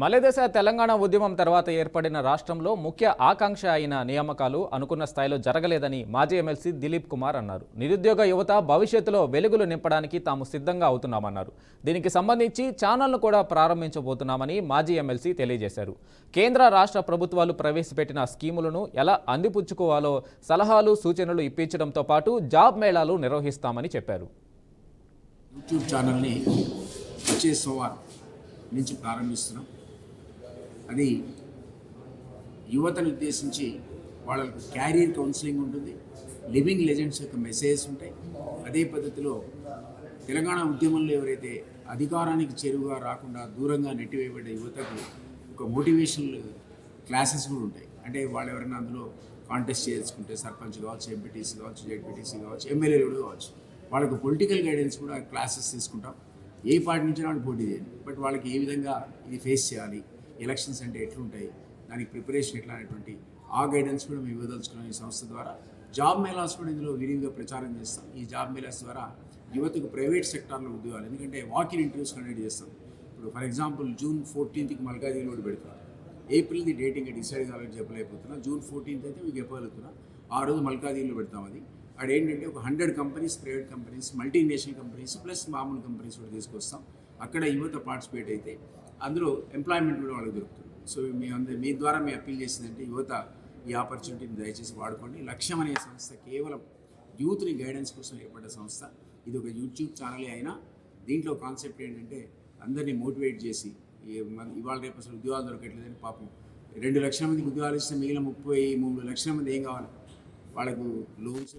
మలయదేశ తెలంగాణ ఉద్యమం తర్వాత ఏర్పడిన రాష్ట్రంలో ముఖ్య ఆకాంక్ష అయిన నియామకాలు అనుకున్న స్థాయిలో జరగలేదని మాజీ ఎమ్మెల్సీ దిలీప్ కుమార్ అన్నారు. నిరుద్యోగ యువత భవిష్యత్తులో వెలుగులు నింపడానికి తాము సిద్ధంగా అవుతున్నామన్నారు. దీనికి సంబంధించి ఛానల్ను కూడా ప్రారంభించబోతున్నామని మాజీ ఎమ్మెల్సీ తెలియజేశారు. కేంద్ర రాష్ట్ర ప్రభుత్వాలు ప్రవేశపెట్టిన స్కీములను ఎలా అందిపుచ్చుకోవాలో సలహాలు సూచనలు ఇప్పించడంతో పాటు జాబ్ మేళాలు నిర్వహిస్తామని చెప్పారు. యూట్యూబ్ ఛానల్ని వచ్చే సోమవారం నుంచి ప్రారంభిస్తున్నాం. అది యువతను ఉద్దేశించి వాళ్ళకు క్యారియర్ కౌన్సిలింగ్ ఉంటుంది, లివింగ్ లెజెండ్స్ యొక్క మెసేజెస్ ఉంటాయి. అదే పద్ధతిలో తెలంగాణ ఉద్యమంలో ఎవరైతే అధికారానికి చేరువుగా రాకుండా దూరంగా నెట్టివేయబడ్డ యువతకు ఒక మోటివేషనల్ క్లాసెస్ కూడా ఉంటాయి. అంటే వాళ్ళు ఎవరైనా అందులో కాంటెస్ట్ చేసుకుంటే సర్పంచ్ కావచ్చు, ఎంపీటీసీ కావచ్చు, జెడ్పీటీసీ కావచ్చు, ఎమ్మెల్యేలు కూడా కావచ్చు, వాళ్ళకు పొలిటికల్ గైడెన్స్ కూడా క్లాసెస్ తీసుకుంటాం. ఏ పార్టీ నుంచి వాళ్ళు పోటీ చేయండి, బట్ వాళ్ళకి ఏ విధంగా ఇది ఫేస్ చేయాలి, ఎలక్షన్స్ అంటే ఎట్లుంటాయి, దానికి ప్రిపరేషన్ ఎట్లా అనేటువంటి ఆ గైడెన్స్ కూడా మేము ఇవ్వదలుచుకున్నాం ఈ సంస్థ ద్వారా. జాబ్ మేళాస్ కూడా ఇందులో విరివిగా ప్రచారం చేస్తాం. ఈ జాబ్ మేళాస్ ద్వారా యువతకు ప్రైవేట్ సెక్టార్లో ఉద్యోగాలు, ఎందుకంటే వాకిన్ ఇంటర్వ్యూస్ కండక్ట్ చేస్తాం. ఇప్పుడు ఫర్ ఎగ్జాంపుల్ June 14th మల్కాజ్గిరిలో కూడా పెడతాం. ఏప్రిల్ది డేటింగ్ డిసైడ్ కావాలని చెప్పలేకపోతున్నా. June 14th అయితే మీకు చెప్పగలుగుతున్నా. ఆ రోజు మల్కాజ్గిరిలో పెడతాం. అది అదేంటంటే ఒక 100 companies, private companies, multinational companies plus మామూలు కంపెనీస్ కూడా తీసుకొస్తాం. అక్కడ యువత పార్టిసిపేట్ అయితే అందులో ఎంప్లాయ్మెంట్ కూడా వాళ్ళకి దొరుకుతుంది. సో మీ ద్వారా మేము అప్పీల్ చేసిందంటే యువత ఈ ఆపర్చునిటీని దయచేసి వాడుకోండి. లక్ష్యం అనే సంస్థ కేవలం యూత్ని గైడెన్స్ కోసం ఏర్పడ్డ సంస్థ. ఇది ఒక యూట్యూబ్ ఛానలే అయినా దీంట్లో కాన్సెప్ట్ ఏంటంటే అందరినీ మోటివేట్ చేసి, ఇవాళ రేపు అసలు ఉద్యోగాలు దొరకట్లేదని పాపం 2 లక్షల మందికి ఉద్యోగాలు ఇస్తే మిగిలిన 33 లక్షల మంది ఏం కావాలి, వాళ్ళకు లోన్స్